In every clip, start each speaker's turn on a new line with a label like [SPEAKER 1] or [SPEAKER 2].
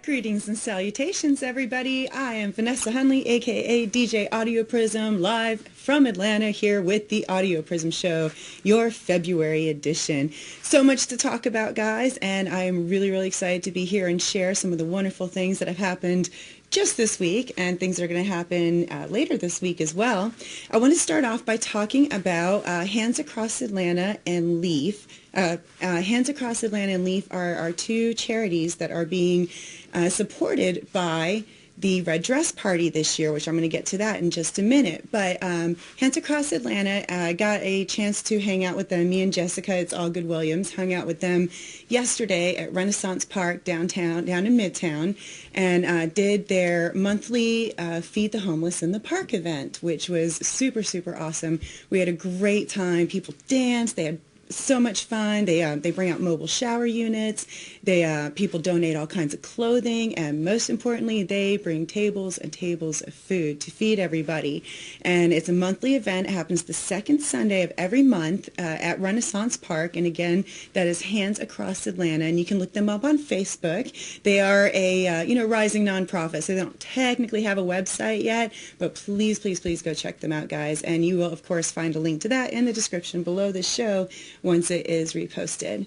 [SPEAKER 1] Greetings and salutations, everybody. I am Vanessa Hundley, aka DJ Audioprism, live from Atlanta here with the Audioprism Show, your February edition. So much to talk about, guys, and I am really excited to be here and share some of the wonderful things that have happened just this week and things that are going to happen later this week as well. I want to start off by talking about Hands Across Atlanta and Leaf. Hands Across Atlanta and Leaf are two charities that are being supported by the Red Dress Party this year, which I'm going to get to that in just a minute. But Hands Across Atlanta, I got a chance to hang out with them. Me and Jessica, it's all good Williams, hung out with them yesterday at Renaissance Park downtown, down in Midtown, and did their monthly Feed the Homeless in the Park event, which was super awesome. We had a great time. People danced. They had so much fun. They bring out mobile shower units. People donate all kinds of clothing, and most importantly, they bring tables and tables of food to feed everybody. And it's a monthly event. It happens the second Sunday of every month at Renaissance Park. And again, that is Hands Across Atlanta, and you can look them up on Facebook. They are a rising nonprofit, so they don't technically have a website yet, but please go check them out, guys. And you will, of course, find a link to that in the description below this show once it is reposted.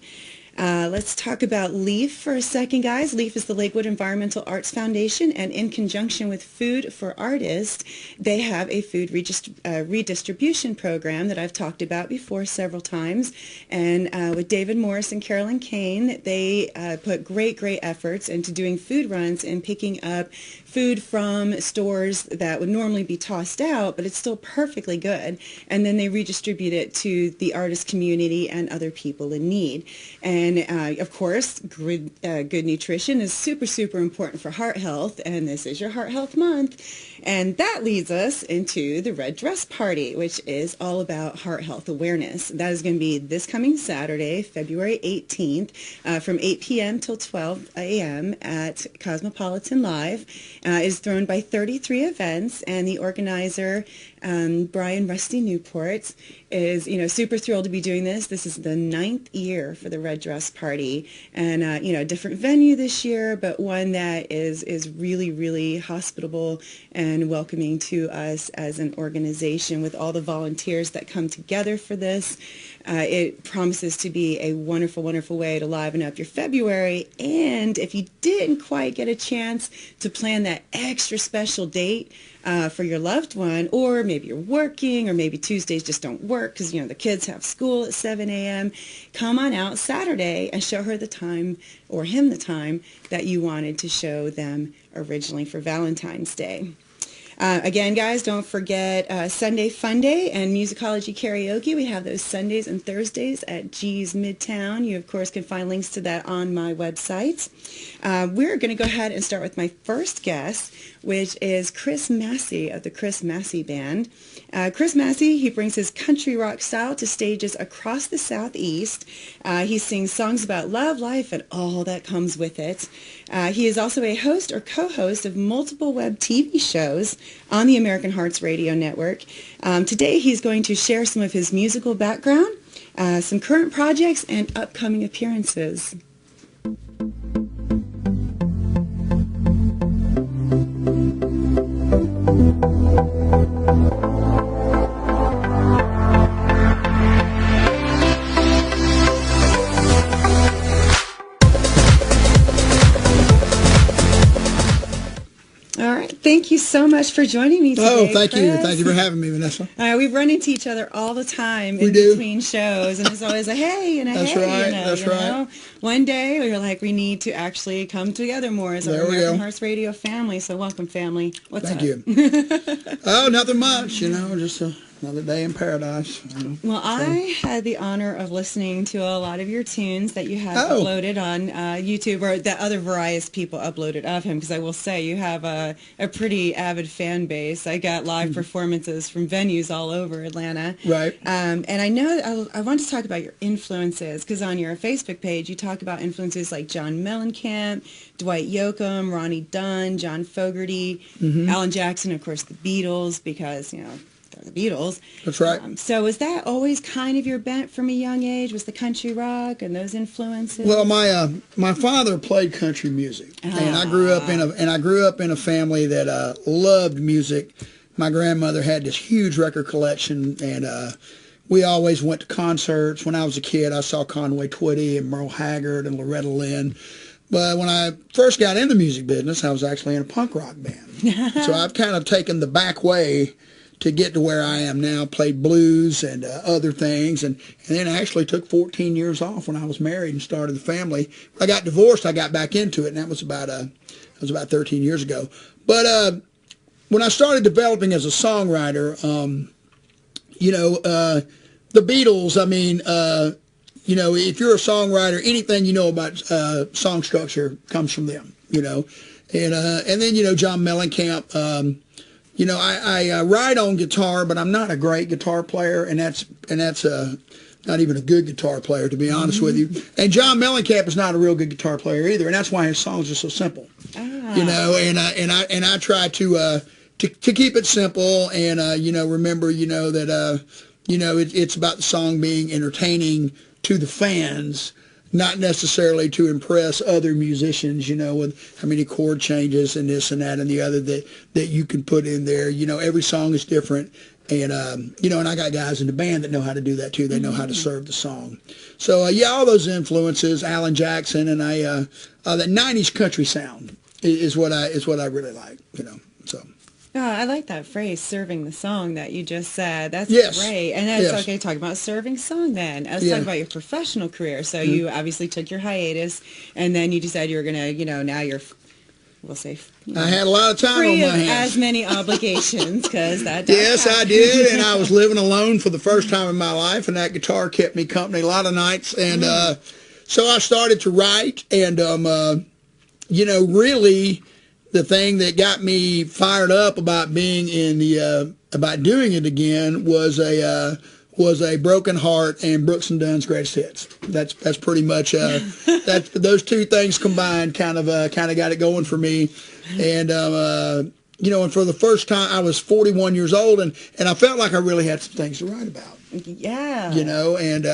[SPEAKER 1] Let's talk about Leaf for a second, guys. Leaf is the Lakewood Environmental Arts Foundation, and in conjunction with Food for Artists, they have a food redistribution program that I've talked about before several times. And with David Morris and Carolyn Kane, they put great efforts into doing food runs and picking up food from stores that would normally be tossed out, but it's still perfectly good. And then they redistribute it to the artist community and other people in need. And of course, good nutrition is super important for heart health, and this is your Heart Health Month. And that leads us into the Red Dress Party, which is all about heart health awareness. That is going to be this coming Saturday, February 18th, from 8 p.m. till 12 a.m. at Cosmopolitan Live. It is thrown by 33 Events, and the organizer, Brian Rusty Newport, is super thrilled to be doing this. This is the 9th year for the Red Dress Party, and a different venue this year, but one that is really hospitable and welcoming to us as an organization with all the volunteers that come together for this. It promises to be a wonderful way to liven up your February. And if you didn't quite get a chance to plan that extra special date for your loved one, or maybe you're working, or maybe Tuesdays just don't work because the kids have school at 7 a.m., come on out Saturday and show her the time, or him the time, that you wanted to show them originally for Valentine's Day. Again, guys, don't forget Sunday Fun Day and Musicology Karaoke. We have those Sundays and Thursdays at G's Midtown. You, of course, can find links to that on my website. We're going to go ahead and start with my first guest, which is Chris Massey of the Chris Massey Band. Chris Massey, he brings his country rock style to stages across the Southeast. He sings songs about love, life, and all that comes with it. He is also a host or co-host of multiple web TV shows on the American Hearts Radio Network. Today he's going to share some of his musical background, some current projects, and upcoming appearances. Thank you so much for joining me today.
[SPEAKER 2] Oh, thank
[SPEAKER 1] Chris.
[SPEAKER 2] you. Thank you for having me, Vanessa.
[SPEAKER 1] We run into each other all the time in between shows, and it's always a hey and a
[SPEAKER 2] That's
[SPEAKER 1] hey.
[SPEAKER 2] Right. That's right.
[SPEAKER 1] One day we were like, we need to actually come together more as our American Hearts Radio family. So welcome, family. What's up?
[SPEAKER 2] Thank you. Oh, nothing much. Just another day in paradise.
[SPEAKER 1] Well, I had the honor of listening to a lot of your tunes that you have uploaded on YouTube, or that other various people uploaded of him, because I will say you have a pretty avid fan base. I got live performances from venues all over Atlanta.
[SPEAKER 2] Right.
[SPEAKER 1] And I know I want to talk about your influences, because on your Facebook page you talk about influences like John Mellencamp, Dwight Yoakam, Ronnie Dunn, John Fogerty, Alan Jackson, of course, the Beatles, because, the Beatles.
[SPEAKER 2] That's right.
[SPEAKER 1] So was that always kind of your bent from a young age? Was the country rock and those influences?
[SPEAKER 2] Well, my father played country music, and I grew up in a family that loved music. My grandmother had this huge record collection, and we always went to concerts. When I was a kid, I saw Conway Twitty and Merle Haggard and Loretta Lynn. But when I first got in the music business, I was actually in a punk rock band. So I've kind of taken the back way to get to where I am now, played blues and other things, and then I actually took 14 years off when I was married and started the family. When I got divorced, I got back into it, and that was about 13 years ago. But when I started developing as a songwriter, the Beatles, I mean, if you're a songwriter, anything you know about song structure comes from them, and then, John Mellencamp, I write on guitar, but I'm not a great guitar player, and that's not even a good guitar player, to be honest with you. And John Mellencamp is not a real good guitar player either, and that's why his songs are so simple, and I try to keep it simple, and remember, that it's about the song being entertaining to the fans, not necessarily to impress other musicians, with how many chord changes and this and that and the other that you can put in there. Every song is different, and and I got guys in the band that know how to do that too. They know how to serve the song. So all those influences, Alan Jackson, and that 90s country sound is what I really like, so.
[SPEAKER 1] Oh, I like that phrase, serving the song, that you just said. That's
[SPEAKER 2] yes.
[SPEAKER 1] great. And that's okay, talk about serving song then. Let's talk about your professional career. So you obviously took your hiatus, and then you decided you were going to, now you're, we'll say,
[SPEAKER 2] I had a lot of time on my hands.
[SPEAKER 1] As many obligations, because that
[SPEAKER 2] Yes, I did, and I was living alone for the first time in my life, and that guitar kept me company a lot of nights. And so I started to write, and, really, the thing that got me fired up about being about doing it again was a Broken Heart and Brooks and Dunn's Greatest Hits. That's pretty much those two things combined kind of got it going for me. And and for the first time I was 41 years old, and I felt like I really had some things to write about.
[SPEAKER 1] Yeah.
[SPEAKER 2] And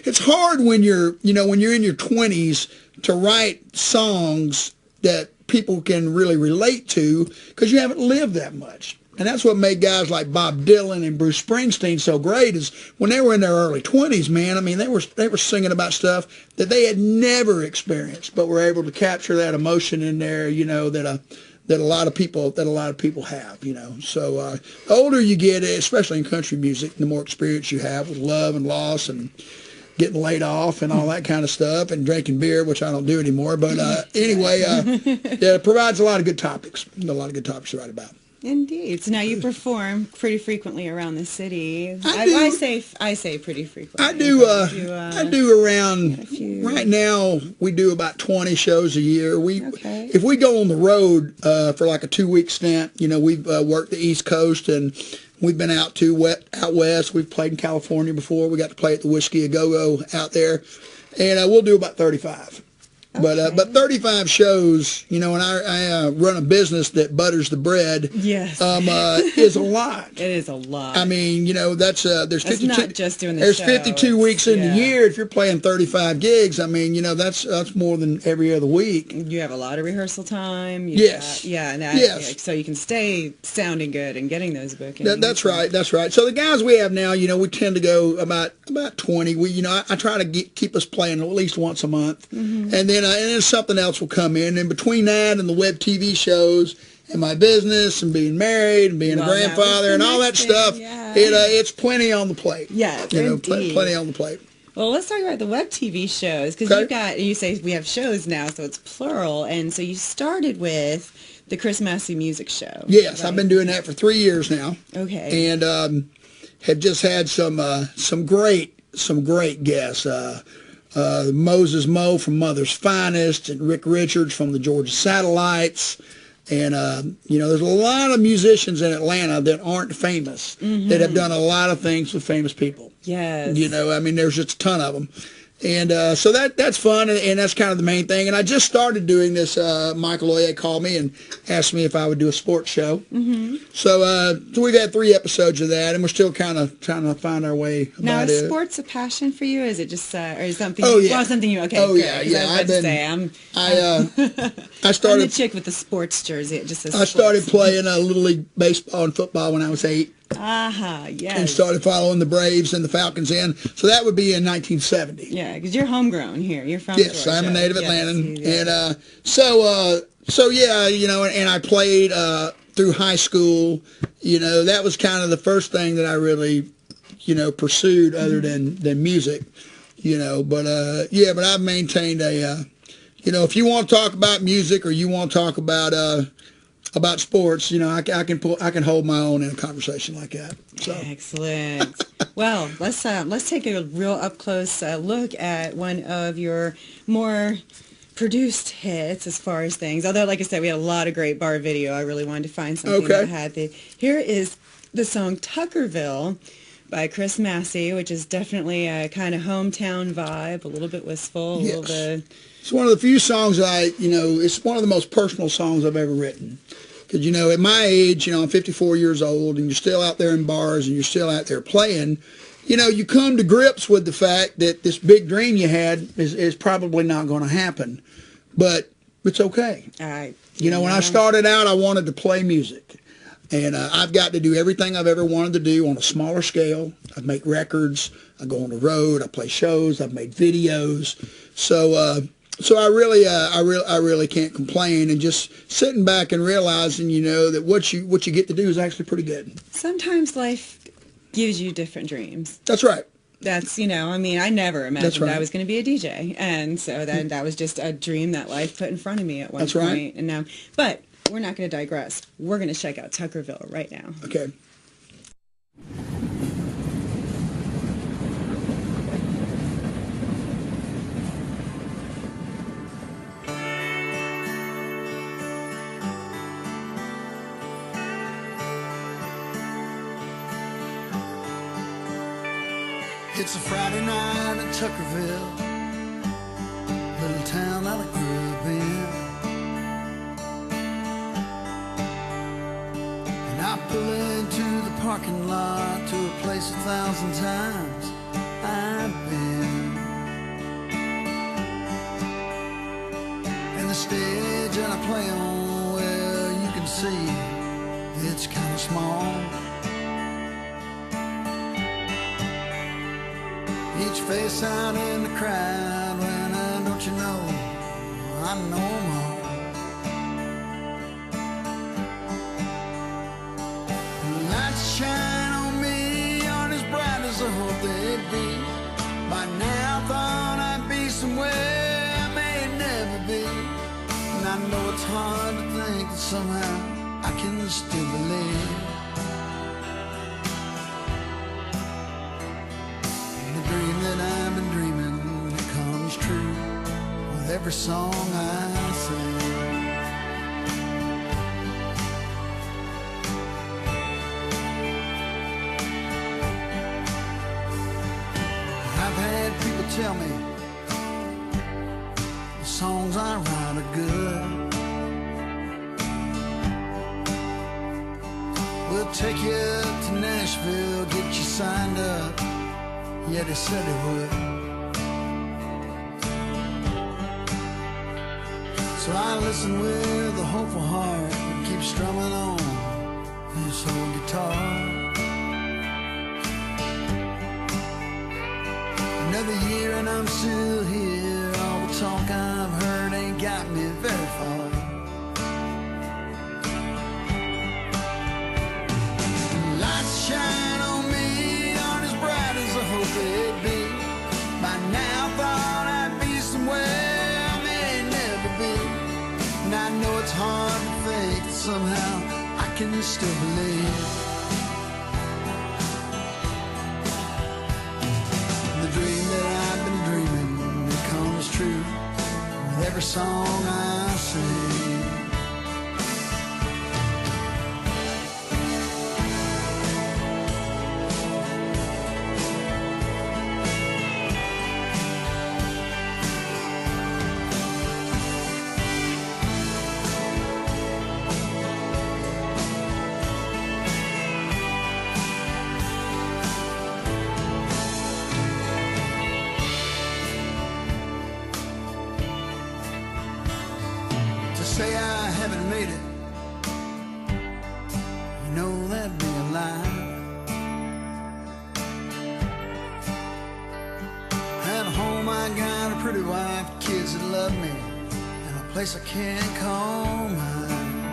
[SPEAKER 2] it's hard when you're in your 20s to write songs that people can really relate to, because you haven't lived that much. And that's what made guys like Bob Dylan and Bruce Springsteen so great, is when they were in their early 20s, man, I mean, they were singing about stuff that they had never experienced, but were able to capture that emotion in there, that a lot of people have, So the older you get, especially in country music, the more experience you have with love and loss and getting laid off and all that kind of stuff, and drinking beer, which I don't do anymore. But anyway, it provides a lot of good topics to write about.
[SPEAKER 1] Indeed. So now you perform pretty frequently around the city.
[SPEAKER 2] I
[SPEAKER 1] say pretty frequently.
[SPEAKER 2] I do around, right now, we do about 20 shows a year. If we go on the road for like a 2-week stint, we've worked the East Coast, and we've been out west. We've played in California before. We got to play at the Whiskey A Go-Go out there, and we'll do about 35. Okay. But 35 shows, and I run a business that butters the bread.
[SPEAKER 1] Yes.
[SPEAKER 2] Is a lot.
[SPEAKER 1] It is a lot.
[SPEAKER 2] I mean, there's 52.
[SPEAKER 1] Not just doing the
[SPEAKER 2] There's
[SPEAKER 1] show.
[SPEAKER 2] 52 weeks in the year. If you're playing 35 gigs, I mean, that's more than every other week.
[SPEAKER 1] You have a lot of rehearsal time.
[SPEAKER 2] Yes.
[SPEAKER 1] So you can stay sounding good and getting those bookings.
[SPEAKER 2] That's right. So the guys we have now, we tend to go about 20. I try to keep us playing at least once a month, and then something else will come in. And between that and the web TV shows and my business and being married and being a grandfather and all that stuff, it's plenty on the plate.
[SPEAKER 1] Yeah,
[SPEAKER 2] plenty on the plate.
[SPEAKER 1] Well, let's talk about the web TV shows, because you say we have shows now, so it's plural, and so you started with the Chris Massey Music Show.
[SPEAKER 2] Yes, right? I've been doing that for 3 years now.
[SPEAKER 1] Okay.
[SPEAKER 2] And have just had some great guests. Moses Moe from Mother's Finest, and Rick Richards from the Georgia Satellites. And, there's a lot of musicians in Atlanta that aren't famous, that have done a lot of things with famous people.
[SPEAKER 1] Yes.
[SPEAKER 2] There's just a ton of them. And so that's fun, and that's kind of the main thing. And I just started doing this. Michael Oye called me and asked me if I would do a sports show. Mm-hmm. So we've had 3 episodes of that, and we're still kind of trying to find our way about
[SPEAKER 1] now,
[SPEAKER 2] it.
[SPEAKER 1] is sports a passion for you? Is it just or is something?
[SPEAKER 2] Oh yeah.
[SPEAKER 1] Well, something you okay?
[SPEAKER 2] Oh
[SPEAKER 1] good.
[SPEAKER 2] yeah.
[SPEAKER 1] I was about to say
[SPEAKER 2] I started.
[SPEAKER 1] I'm the chick with the sports jersey. It just says
[SPEAKER 2] I started playing Little League baseball and football when I was 8.
[SPEAKER 1] Yes.
[SPEAKER 2] And started following the Braves and the Falcons in. So that would be in 1970.
[SPEAKER 1] Yeah, because you're homegrown here. You're from
[SPEAKER 2] Yes,
[SPEAKER 1] Georgia.
[SPEAKER 2] I'm a native Atlantan. And so yeah, and I played through high school. That was kind of the first thing that I really, pursued other than music. But I've maintained a, if you want to talk about music or you want to talk about sports, I can hold my own in a conversation like that. So.
[SPEAKER 1] Excellent. Well, let's take a real up close look at one of your more produced hits as far as things. Although, like I said, we had a lot of great bar video. I really wanted to find something that had here is the song Tuckerville by Chris Massey, which is definitely a kind of hometown vibe, a little bit wistful, a little bit.
[SPEAKER 2] It's one of the few songs it's one of the most personal songs I've ever written. Because, at my age, I'm 54 years old, and you're still out there in bars, and you're still out there playing, you come to grips with the fact that this big dream you had is probably not going to happen. But it's okay. When I started out, I wanted to play music. And I've got to do everything I've ever wanted to do on a smaller scale. I make records. I go on the road. I play shows. I've made videos. So I really can't complain, and just sitting back and realizing, that what you get to do is actually pretty good.
[SPEAKER 1] Sometimes life gives you different dreams.
[SPEAKER 2] That's right.
[SPEAKER 1] That's, I never imagined
[SPEAKER 2] right.
[SPEAKER 1] I was going to be a DJ. And so that was just a dream that life put in front of me at one
[SPEAKER 2] That's
[SPEAKER 1] point.
[SPEAKER 2] right.
[SPEAKER 1] And now, but we're not going to digress. We're going to check out Tuckerville right now.
[SPEAKER 2] Okay.
[SPEAKER 3] It's a Friday night in Tuckerville, little town that I grew up in. And I pull into the parking lot to a place 1,000 times I've been. And the stage that I play on, well, you can see it's kind of small. Each face out in the crowd, when don't you know, I know them all. The lights shine on me, aren't as bright as I hoped they'd be. By now I thought I'd be somewhere I may never be. And I know it's hard to think that somehow I can still believe. I've been dreaming, it comes true with every song I sing. I've had people tell me the songs I write are good. We'll take you to Nashville, get you signed up. Yeah, they said they would. So I listen with a hopeful heart and keep strumming on this old guitar. Another year and I'm still here. All the talk I've heard ain't got me very far. Lights shine on me, aren't as bright as I hope they'd be. By now I thought I'd be somewhere I may never be. And I know it's hard to think that somehow I can still believe. The dream that I've been dreaming, it comes true with every song I sing. say I haven't made it, you know that'd be a lie. At home I got a pretty wife, kids that love me, and a place I can't call mine.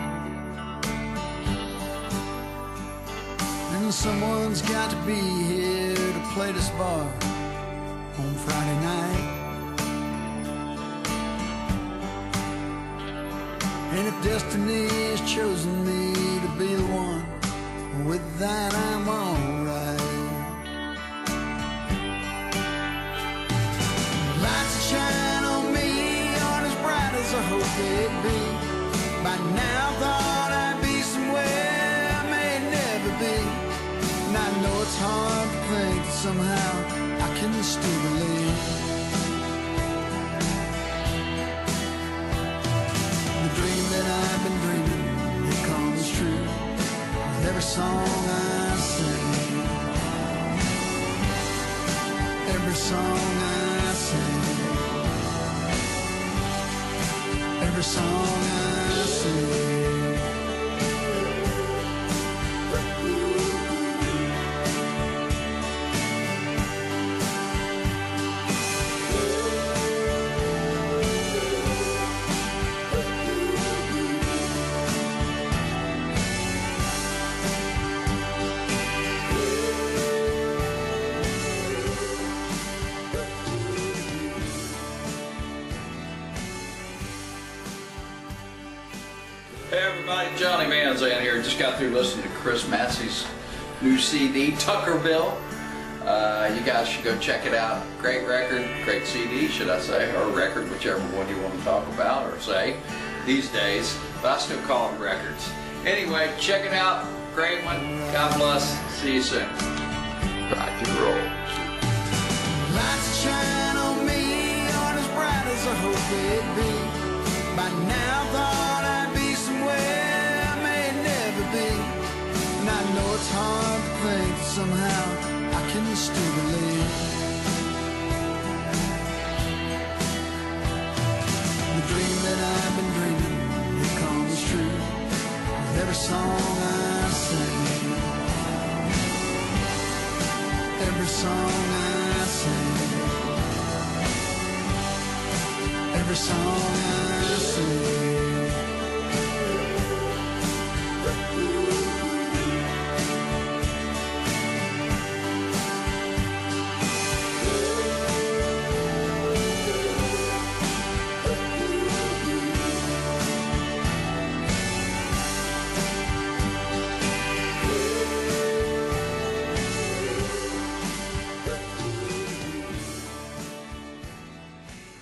[SPEAKER 3] And someone's got to be here to play this bar on Friday night. And if destiny has chosen me to be the one, with that I'm alright. Lights shine on me, aren't as bright as I hoped they'd be. By now thought I'd be somewhere I may never be. And I know it's hard to think that somehow I can still believe. The dream that I've been dreaming, it comes true. With every song I sing, every song I sing, every song I sing.
[SPEAKER 4] Hey everybody, Johnny Van Zandt here. Just got through listening to Chris Massey's new CD, Tuckerville. You guys should go check it out. Great record, great CD, should I say, or record, whichever one you want to talk about or say these days. But I still call them records. Anyway, check it out. Great one. God bless. See you soon. Rock and roll.
[SPEAKER 3] Lights shine on me, aren't as bright as I hope they'd be. By now thought I'd be somewhere I may never be. And I know it's hard to think that somehow I can still believe. The dream that I've been dreaming, it comes true. With every song I sing, every song I sing, every song I sing.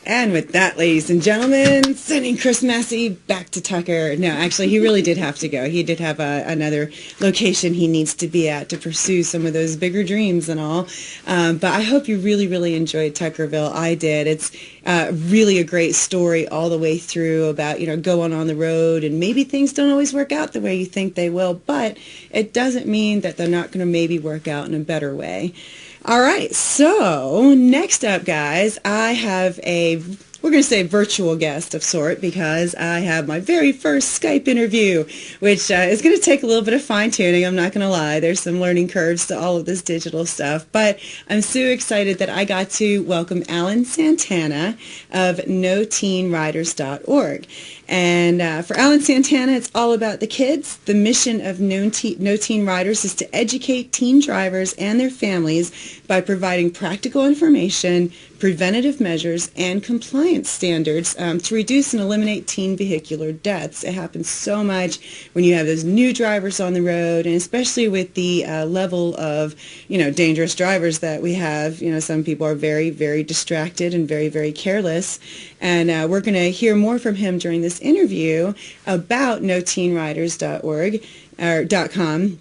[SPEAKER 1] And with that, ladies and gentlemen, sending Chris Massey back to Tucker. No, actually, he really did have to go. He did have another location he needs to be at to pursue some of those bigger dreams and all. But I hope you really, really enjoyed Tuckerville. I did. It's really a great story all the way through about, going on the road, and maybe things don't always work out the way you think they will, but it doesn't mean that they're not going to maybe work out in a better way. All right, so next up, guys, I have we're going to say virtual guest of sort, because I have my very first Skype interview, which is going to take a little bit of fine-tuning. I'm not going to lie. There's some learning curves to all of this digital stuff, but I'm so excited that I got to welcome Alan Santana of NoTeenRiders.org. And for Alan Santana, it's all about the kids. The mission of No Teen Riders is to educate teen drivers and their families by providing practical information, preventative measures, and compliance standards to reduce and eliminate teen vehicular deaths. It happens so much when you have those new drivers on the road, and especially with the level of, dangerous drivers that we have. Some people are very, very distracted and very, very careless. And we're going to hear more from him during this interview about NoTeenRiders.org or .com.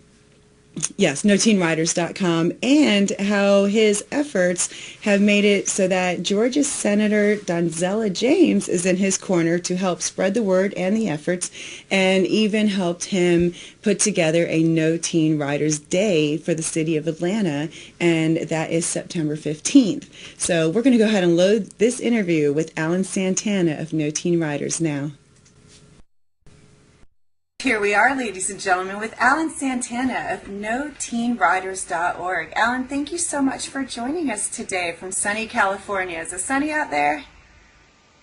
[SPEAKER 1] Yes, NoTeenRiders.com, and how his efforts have made it so that Georgia Senator Donzella James is in his corner to help spread the word and the efforts, and even helped him put together a No Teen Riders Day for the city of Atlanta, and that is September 15th. So we're going to go ahead and load this interview with Alan Santana of No Teen Riders now. Here we are, ladies and gentlemen, with Alan Santana of NoTeenRiders.org. Alan, thank you so much for joining us today from sunny California. Is it sunny out there?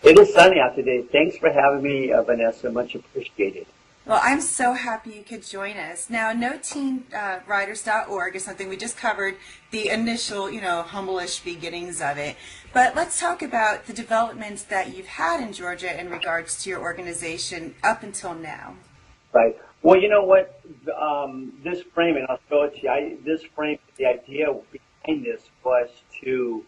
[SPEAKER 5] It is sunny out today. Thanks for having me, Vanessa. Much appreciated.
[SPEAKER 1] Well, I'm so happy you could join us. Now, NoTeenRiders.org is something we just covered, the initial, humble-ish beginnings of it. But let's talk about the developments that you've had in Georgia in regards to your organization up until now.
[SPEAKER 5] Right. Well, you know what? This frame, and I'll show it to you, the idea behind this was to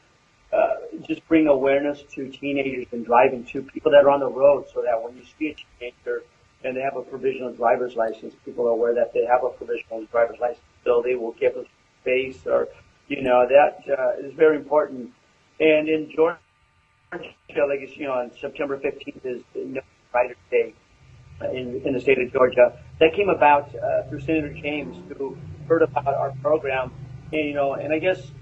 [SPEAKER 5] just bring awareness to teenagers and driving, to people that are on the road, so that when you see a teenager and they have a provisional driver's license, people are aware that they have a provisional driver's license, so they will give us space, or, that is very important. And in Georgia, like, on September 15th is No Rider Day in the state of Georgia. That came about through Senator James, who heard about our program, and I guess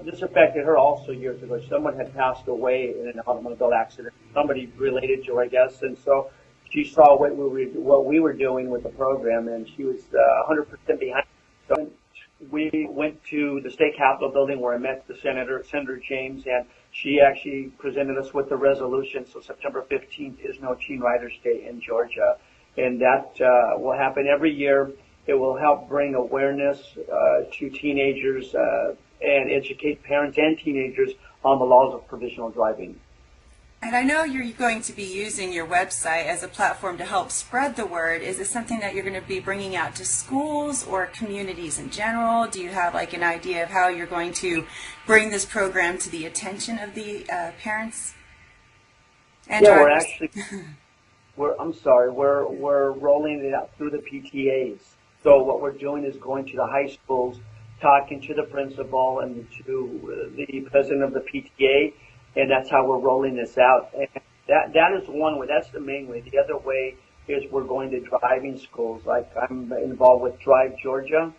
[SPEAKER 5] this affected her also years ago. Someone had passed away in an automobile accident, somebody related to her, I guess, and so she saw what we were doing with the program, and she was 100% behind it. So we went to the state capitol building where I met the Senator James, and she actually presented us with the resolution. So September 15th is No Teen Riders Day in Georgia, and that will happen every year. It will help bring awareness to teenagers and educate parents and teenagers on the laws of provisional driving.
[SPEAKER 1] And I know you're going to be using your website as a platform to help spread the word. Is it something that you're going to be bringing out to schools or communities in general? Do you have like an idea of how you're going to bring this program to the attention of the parents and drivers?
[SPEAKER 5] We're rolling it out through the PTAs. So what we're doing is going to the high schools, talking to the principal and to the president of the PTA, and that's how we're rolling this out. And that is one way. That's the main way. The other way is we're going to driving schools. Like I'm involved with Drive Georgia,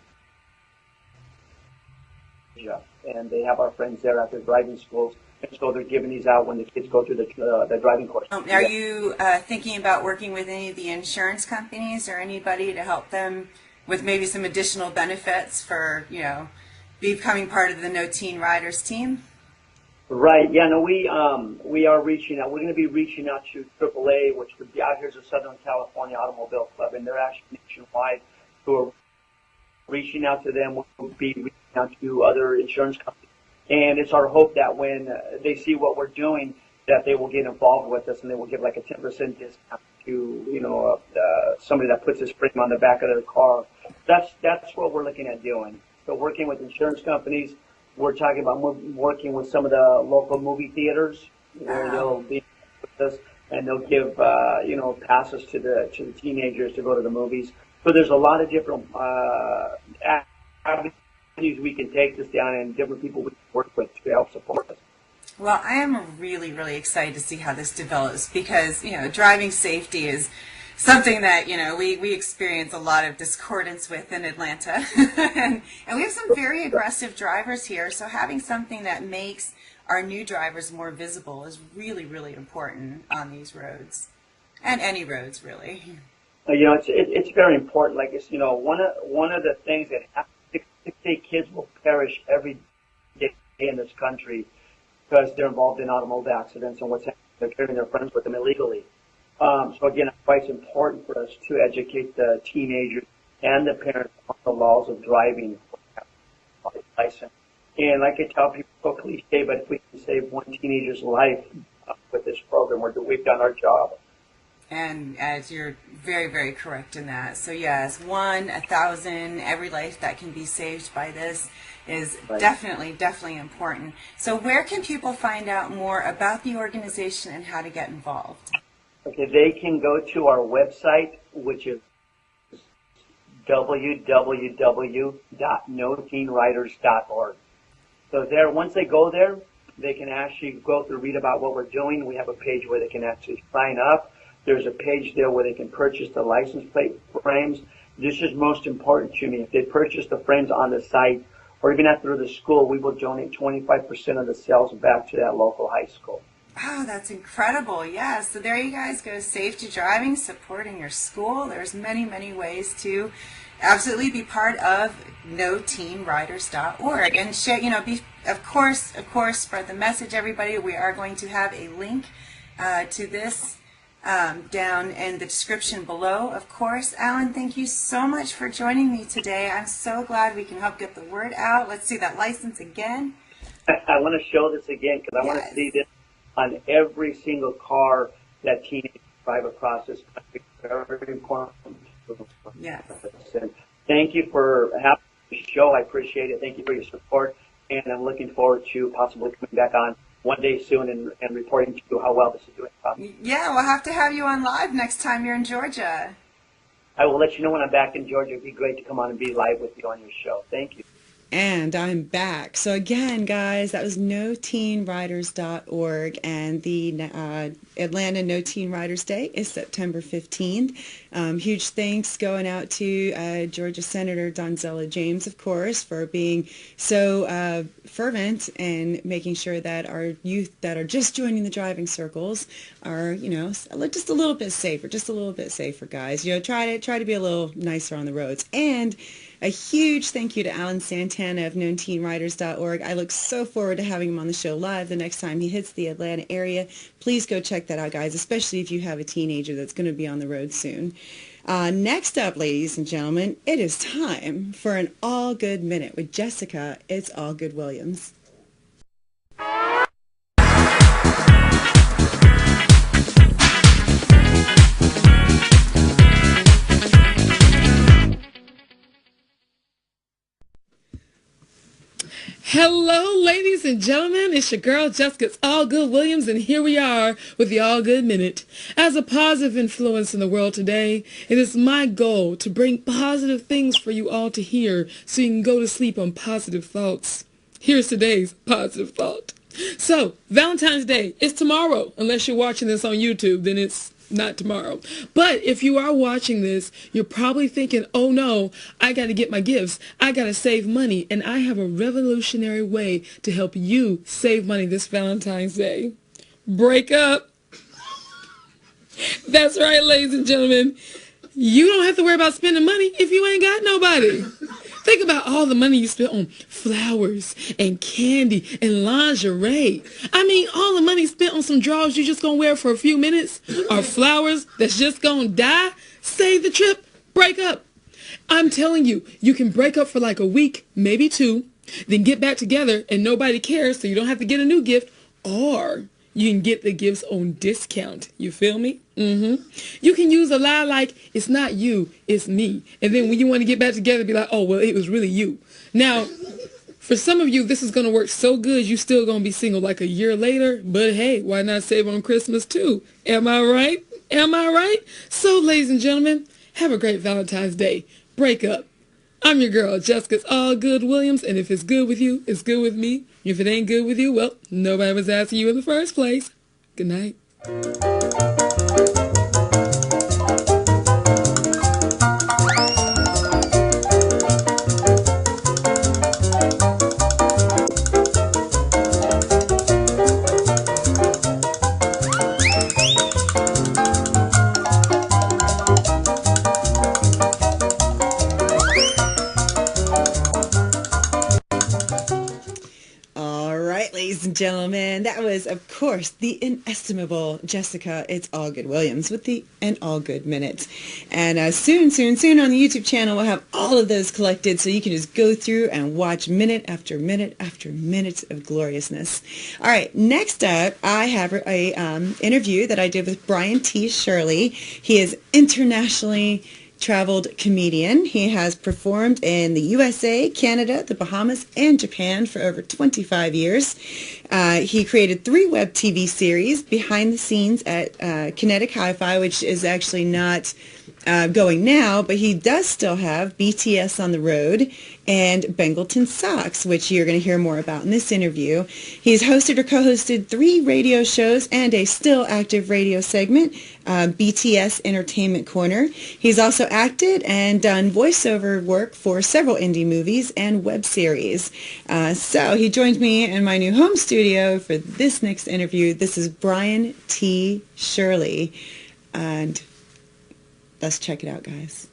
[SPEAKER 5] and they have our friends there at the driving schools. And so they're giving these out when the kids go through the driving course.
[SPEAKER 1] Are you thinking about working with any of the insurance companies or anybody to help them with maybe some additional benefits for, becoming part of the No Teen Riders team?
[SPEAKER 5] Right. Yeah. No. We are reaching out. We're going to be reaching out to AAA, which would be out here's the Southern California Automobile Club, and they're actually nationwide. Who are reaching out to them. We'll be reaching out to other insurance companies, and it's our hope that when they see what we're doing, that they will get involved with us, and they will give like a 10% discount to somebody that puts this frame on the back of their car. That's what we're looking at doing. So working with insurance companies. We're talking about working with some of the local movie theaters where they'll be with us, and they'll give passes to the teenagers to go to the movies. So there's a lot of different avenues we can take this down, and different people we can work with to help support us.
[SPEAKER 1] Well, I am really, really excited to see how this develops because driving safety is something that we experience a lot of discordance with in Atlanta, and we have some very aggressive drivers here. So having something that makes our new drivers more visible is really, really important on these roads, and any roads really.
[SPEAKER 5] It's very important. Like it's one of the things that happens. 6 kids will perish every day in this country because they're involved in automobile accidents and what's happening. They're carrying their friends with them illegally. So again, it's quite important for us to educate the teenagers and the parents on the laws of driving license. And like I tell people, so cliche, but if we can save one teenager's life with this program, we've done our job.
[SPEAKER 1] And as you're very, very correct in that. So yes, 1,000, every life that can be saved by this is definitely important. So where can people find out more about the organization and how to get involved?
[SPEAKER 5] Okay, they can go to our website, which is www.noteenriders.org. So there, once they go there, they can actually go through, read about what we're doing. We have a page where they can actually sign up. There's a page there where they can purchase the license plate frames. This is most important to me. If they purchase the frames on the site or even through the school, we will donate 25% of the sales back to that local high school.
[SPEAKER 1] Oh, that's incredible. Yeah, so there you guys go. Safety driving, supporting your school. There's many, many ways to absolutely be part of NoTeenRiders.org. And share, of course, spread the message, everybody. We are going to have a link to this down in the description below, of course. Alan, thank you so much for joining me today. I'm so glad we can help get the word out. Let's see that license again.
[SPEAKER 5] I want to show this again because I want to see this on every single car that teenagers drive across this country. Very important.
[SPEAKER 1] Yes.
[SPEAKER 5] And thank you for having the show. I appreciate it. Thank you for your support. And I'm looking forward to possibly coming back on one day soon and reporting to you how well this is doing.
[SPEAKER 1] Yeah, we'll have to have you on live next time you're in Georgia.
[SPEAKER 5] I will let you know when I'm back in Georgia. It'd be great to come on and be live with you on your show. Thank you.
[SPEAKER 1] And I'm back. So again, guys, that was NoTeenRiders.org, and the Atlanta No Teen Riders Day is September 15th. Huge thanks going out to Georgia Senator Donzella James, of course, for being so fervent and making sure that our youth that are just joining the driving circles are, just a little bit safer, guys. Try to be a little nicer on the roads. And a huge thank you to Alan Santana of NoTeenRiders.org. I look so forward to having him on the show live the next time he hits the Atlanta area. Please go check that out, guys, especially if you have a teenager that's going to be on the road soon. Next up, ladies and gentlemen, it is time for an All Good Minute with Jessica. It's All Good Williams.
[SPEAKER 6] Hello, ladies and gentlemen. It's your girl, Jessica. It's All Good Williams, and here we are with the All Good Minute. As a positive influence in the world today, it is my goal to bring positive things for you all to hear so you can go to sleep on positive thoughts. Here's today's positive thought. So, Valentine's Day is tomorrow. Unless you're watching this on YouTube, then it's not tomorrow. But if you are watching this, you're probably thinking, oh no, I got to get my gifts. I got to save money. And I have a revolutionary way to help you save money this Valentine's Day. Break up. That's right, ladies and gentlemen. You don't have to worry about spending money if you ain't got nobody. Think about all the money you spent on flowers and candy and lingerie. I mean, all the money spent on some drawers you just gonna wear for a few minutes or flowers that's just gonna die. Save the trip, break up. I'm telling you, you can break up for like a week, maybe two, then get back together and nobody cares, so you don't have to get a new gift, or you can get the gifts on discount. You feel me? You can use a lie like, it's not you, it's me. And then when you want to get back together, be like, oh, well, it was really you. Now, for some of you, this is going to work so good, you're still going to be single like a year later. But hey, why not save on Christmas too? Am I right? Am I right? So, ladies and gentlemen, have a great Valentine's Day. Break up. I'm your girl, Jessica's All Good Williams, and if it's good with you, it's good with me. If it ain't good with you, well, nobody was asking you in the first place. Good night.
[SPEAKER 1] Ladies and gentlemen, that was, of course, the inestimable Jessica It's All Good Williams with the An All Good Minute. And soon on the YouTube channel, we'll have all of those collected so you can just go through and watch minute after minute after minute of gloriousness. All right, next up, I have a interview that I did with Brian T. Shirley. He is internationally traveled comedian. He has performed in the USA, Canada, the Bahamas, and Japan for over 25 years. He created 3 web TV series behind the scenes at Kinetic Hi-Fi, which is actually not going now, but he does still have BTS on the Road and Bengleton Socks, which you're going to hear more about in this interview. He's hosted or co-hosted 3 radio shows and a still active radio segment, BTS Entertainment Corner. He's also acted and done voiceover work for several indie movies and web series. So he joined me in my new home studio for this next interview. This is Brian T. Shirley, and let's check it out, guys.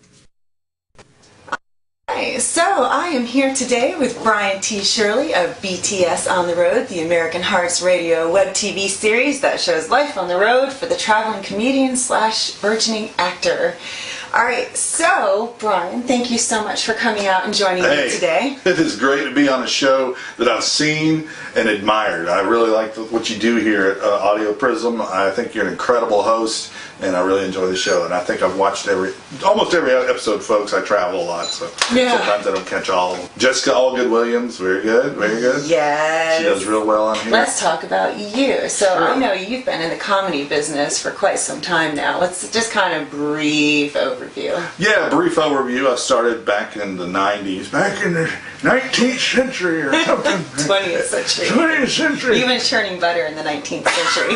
[SPEAKER 1] Hi, so I am here today with Brian T. Shirley of BTS on the Road, the American Hearts Radio web TV series that shows life on the road for the traveling comedian / burgeoning actor. All right, so Brian, thank you so much for coming out and joining me today.
[SPEAKER 7] It is great to be on a show that I've seen and admired. I really like what you do here at Audioprism. I think you're an incredible host, and I really enjoy the show. And I think I've watched almost every episode, folks. I travel a lot, so sometimes I don't catch all of them. Jessica Allgood-Williams, very good, very good.
[SPEAKER 1] Yes.
[SPEAKER 7] She does real well on here.
[SPEAKER 1] Let's talk about you. So I know you've been in the comedy business for quite some time now. Let's just kind of brief overview.
[SPEAKER 7] Yeah, brief overview. I started back in the 90s, back in the 19th century or something.
[SPEAKER 1] 20th century.
[SPEAKER 7] 20th century.
[SPEAKER 1] You've been churning butter in the 19th century.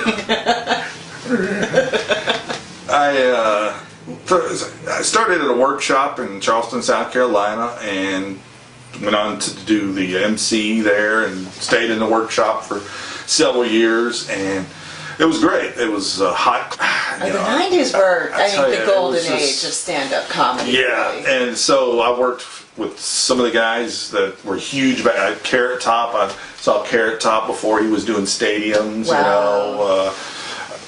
[SPEAKER 7] I started at a workshop in Charleston, South Carolina, and went on to do the MC there and stayed in the workshop for several years, and it was great. It was hot.
[SPEAKER 1] The 90s were, the golden age of stand-up comedy.
[SPEAKER 7] Yeah,
[SPEAKER 1] really.
[SPEAKER 7] And so I worked with some of the guys that were huge. Carrot Top, I saw Carrot Top before he was doing stadiums.
[SPEAKER 1] Wow.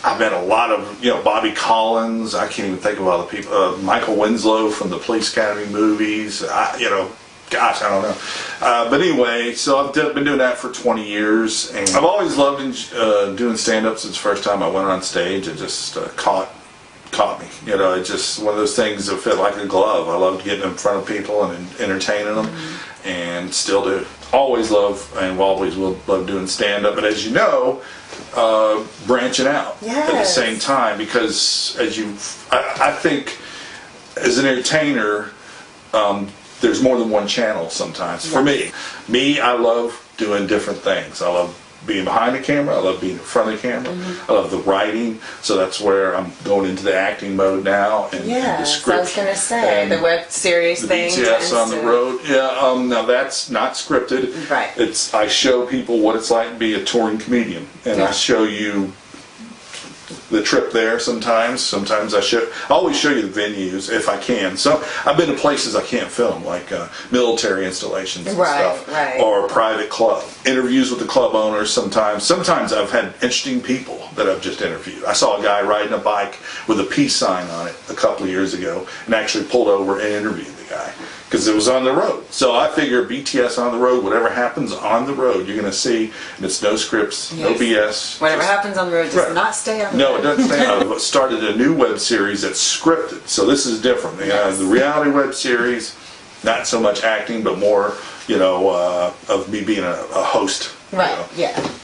[SPEAKER 7] I met a lot of, Bobby Collins. I can't even think of all the people. Michael Winslow from the Police Academy movies. Gosh, I don't know. But anyway, so I've been doing that for 20 years. And I've always loved doing stand-up since the first time I went on stage. It just caught me. It's just one of those things that fit like a glove. I loved getting in front of people and entertaining them, and still do. Always love and always will love doing stand-up. But as you know, branching out at the same time, because I think as an entertainer, there's more than one channel sometimes. For me, I love doing different things. I love being behind the camera. I love being in front of the camera. I love the writing. So that's where I'm going into the acting mode now. And the script.
[SPEAKER 1] So I was going to say, the web series thing.
[SPEAKER 7] BTS on the Road. Yeah, now that's not scripted.
[SPEAKER 1] Right.
[SPEAKER 7] I show people what it's like to be a touring comedian. And I show you the trip there sometimes. I always show you the venues if I can. So I've been to places I can't film, like military installations and stuff, or a private club. Interviews with the club owners sometimes. Sometimes I've had interesting people that I've just interviewed. I saw a guy riding a bike with a peace sign on it a couple of years ago, and actually pulled over and interviewed the guy because it was on the road. So I figure BTS on the road, whatever happens on the road, you're going to see, and it's no scripts, no BS.
[SPEAKER 1] Whatever happens on the road does not stay on the road.
[SPEAKER 7] No, it doesn't stay on. I've started a new web series that's scripted, so this is different. The reality web series, not so much acting, but more, of me being a host.
[SPEAKER 1] Right,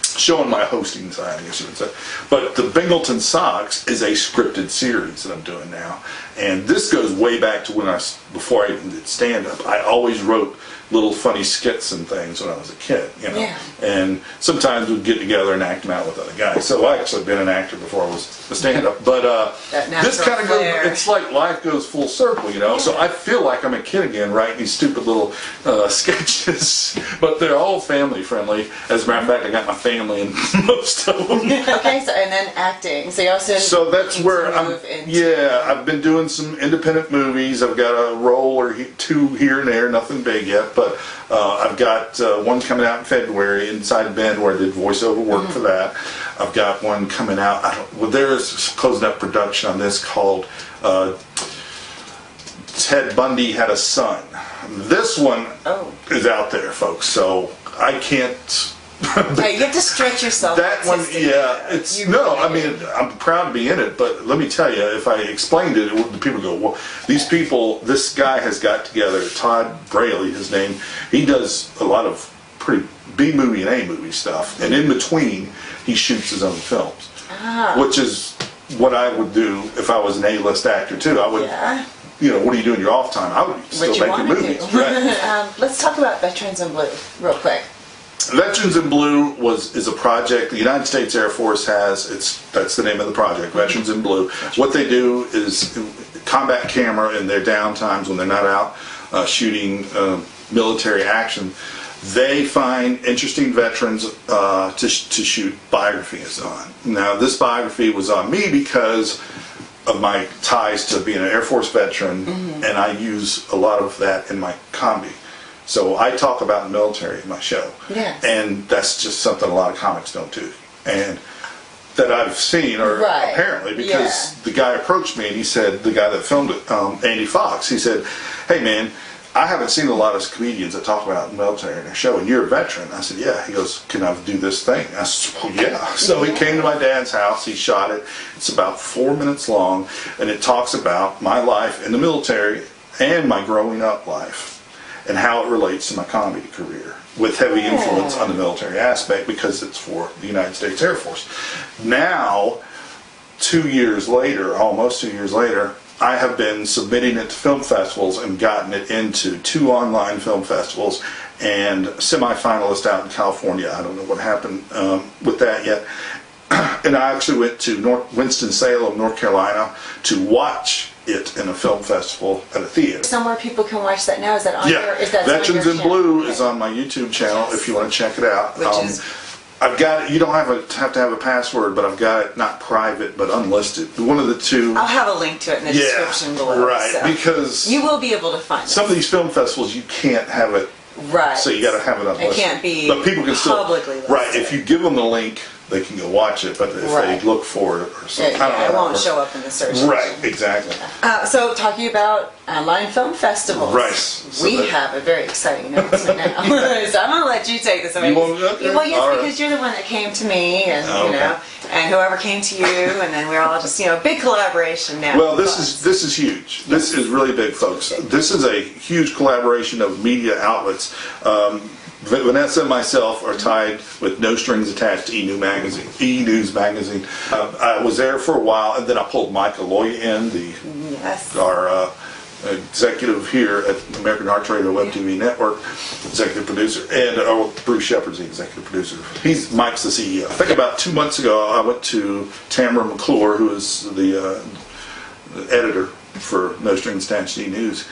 [SPEAKER 7] Showing my hosting side, I guess you would say. But the Bengleton Socks is a scripted series that I'm doing now. And this goes way back to before I even did stand-up. I always wrote little funny skits and things when I was a kid, And sometimes we'd get together and act them out with other guys. So I actually been an actor before I was a stand-up. But this kind of goes, it's like life goes full circle, So I feel like I'm a kid again writing these stupid little sketches. But they're all family friendly. As a matter of fact, I got my family in most of them.
[SPEAKER 1] Okay, so and then acting. So you also
[SPEAKER 7] that's where I've been doing some independent movies. I've got a role or two here and there, nothing big yet, but I've got one coming out in February, Inside Bend, where I did voiceover work for that. I've got one coming out. There's closing up production on this called Ted Bundy Had a Son. This one is out there, folks. So I can't.
[SPEAKER 1] You have to stretch yourself.
[SPEAKER 7] That one, I'm proud to be in it, but let me tell you, if I explained it, people go, well, this guy has got together, Todd Braley, his name, he does a lot of pretty B-movie and A-movie stuff, and in between, he shoots his own films, which is what I would do if I was an A-list actor too. I would, what do you do in your off time? I would still make movies. Right.
[SPEAKER 8] Let's talk about Veterans in Blue real quick.
[SPEAKER 7] Veterans in Blue is a project the United States Air Force has. That's the name of the project, Veterans in Blue. What they do is combat camera in their downtimes when they're not out shooting military action. They find interesting veterans to shoot biographies on. Now, this biography was on me because of my ties to being an Air Force veteran, and I use a lot of that in my comedy. So I talk about the military in my show, and that's just something a lot of comics don't do, and that I've seen, or apparently, because the guy approached me and he said, the guy that filmed it, Andy Fox, he said, "Hey man, I haven't seen a lot of comedians that talk about the military in their show, and you're a veteran." I said, "Yeah." He goes, "Can I do this thing?" I said, "Well, yeah." So he came to my dad's house, he shot it. It's about 4 minutes long, and it talks about my life in the military and my growing up life, and how it relates to my comedy career, with heavy influence on the military aspect because it's for the United States Air Force. Now, 2 years later, almost 2 years later, I have been submitting it to film festivals and gotten it into 2 online film festivals and semi-finalist out in California. I don't know what happened with that yet. And I actually went to Winston-Salem, North Carolina to watch it in a film festival at a theater.
[SPEAKER 8] Somewhere people can watch that now. Is that on your? Is that
[SPEAKER 7] Veterans in Blue is on my YouTube channel if you want to check it out.
[SPEAKER 8] Which is?
[SPEAKER 7] I've got it. You don't have to have a password, but I've got it not private but unlisted. One of the two.
[SPEAKER 8] I'll have a link to it in the description below.
[SPEAKER 7] Right,
[SPEAKER 8] so
[SPEAKER 7] because
[SPEAKER 8] you will be able to find
[SPEAKER 7] some of these film festivals you can't have it.
[SPEAKER 8] Right.
[SPEAKER 7] So you got to have it unlisted.
[SPEAKER 8] It can't be.
[SPEAKER 7] But people can still
[SPEAKER 8] publicly listed.
[SPEAKER 7] Right. If you give them the link, they can go watch it. But if they look for it or something, I don't know.
[SPEAKER 8] It won't show up in the search.
[SPEAKER 7] Right. Exactly.
[SPEAKER 8] So talking about online film festivals.
[SPEAKER 7] Right. So
[SPEAKER 8] we have a very exciting announcement now. So I'm going to let you take this away.
[SPEAKER 7] You want to? Okay.
[SPEAKER 8] Well, yes,
[SPEAKER 7] all
[SPEAKER 8] because you're the one that came to me, and and whoever came to you, and then we're all just big collaboration now.
[SPEAKER 7] Well, this is huge. This is really big, folks. This is a huge collaboration of media outlets. Vanessa and myself are tied with No Strings Attached to E-News Magazine. I was there for a while, and then I pulled Mike Aloy in, our executive here at American Heart Radio Web TV Network, executive producer, and Bruce Shepard's the executive producer. Mike's the CEO. I think about 2 months ago, I went to Tamara McClure, who is the editor for No Strings Attached to E-News,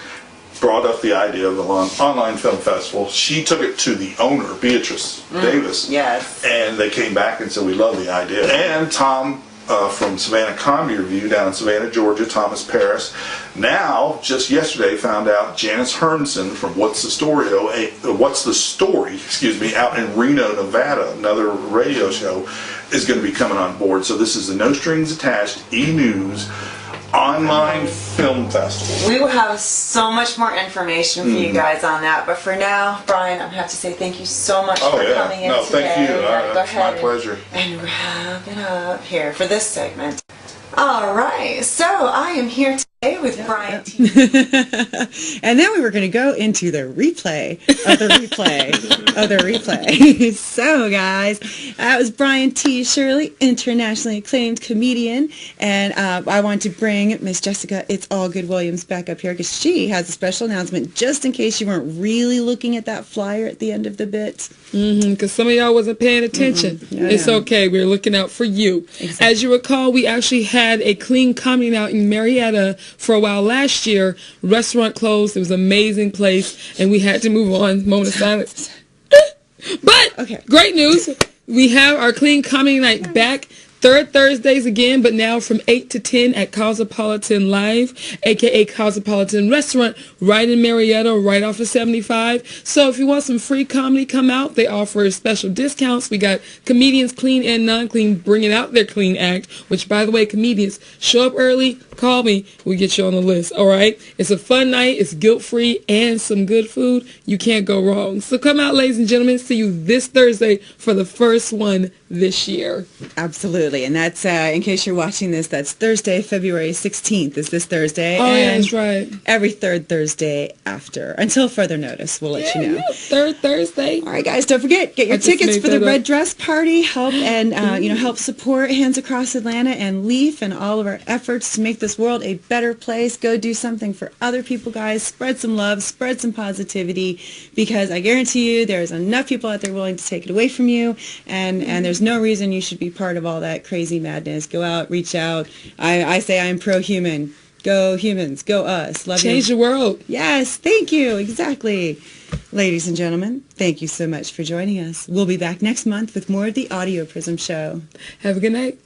[SPEAKER 7] brought up the idea of an online film festival. She took it to the owner, Beatrice Davis.
[SPEAKER 8] Yes.
[SPEAKER 7] And they came back and said, "We love the idea." And Tom from Savannah Comedy Review down in Savannah, Georgia, Thomas Paris, now, just yesterday, found out Janice Hermson from What's the Story, out in Reno, Nevada, another radio show, is going to be coming on board. So this is the No Strings Attached E-News online film festival. We
[SPEAKER 8] will have so much more information for you guys on that, but for now, Brian, I have to say thank you so much for coming in today.
[SPEAKER 7] Thank you.
[SPEAKER 8] Go
[SPEAKER 7] it's my pleasure.
[SPEAKER 8] And wrap it up here for this segment. All right, so I am here today with Brian T.
[SPEAKER 1] And then we were going to go into the replay of the replay of the replay. So, guys, that was Brian T. Shirley, internationally acclaimed comedian. And I want to bring Miss Jessica It's All Good Williams back up here because she has a special announcement just in case you weren't really looking at that flyer at the end of the bit.
[SPEAKER 6] Because some of y'all wasn't paying attention. It's okay. We're looking out for you. Exactly. As you recall, we actually had a clean comedy out in Marietta for a while last year. Restaurant closed. It was an amazing place, and we had to move on. Moment of silence. But great news. We have our clean comedy night back. Third Thursdays again, but now from 8 to 10 at Cosmopolitan Live, a.k.a. Cosmopolitan Restaurant, right in Marietta, right off of 75. So if you want some free comedy, come out. They offer special discounts. We got comedians, clean and non-clean, bringing out their clean act, which, by the way, comedians, show up early, call me. We'll get you on the list, all right? It's a fun night. It's guilt-free and some good food. You can't go wrong. So come out, ladies and gentlemen. See you this Thursday for the first one this year.
[SPEAKER 1] Absolutely. And that's, in case you're watching this, that's Thursday, February 16th is this Thursday.
[SPEAKER 6] Oh,
[SPEAKER 1] and
[SPEAKER 6] yeah, that's right.
[SPEAKER 1] Every third Thursday after. Until further notice, we'll let you know.
[SPEAKER 6] Yeah, third Thursday.
[SPEAKER 1] All right, guys, don't forget, get your tickets for the Red Dress Party. Help and, help support Hands Across Atlanta and Leaf and all of our efforts to make this world a better place. Go do something for other people, guys. Spread some love, spread some positivity, because I guarantee you there's enough people out there willing to take it away from you, and there's no reason you should be part of all that crazy madness. Go out, reach out. I say I'm pro-human. Go humans, go us. Love you.
[SPEAKER 6] Change the world.
[SPEAKER 1] Yes, thank you. Exactly. Ladies and gentlemen, thank you so much for joining us. We'll be back next month with more of the Audioprism Show.
[SPEAKER 6] Have a good night.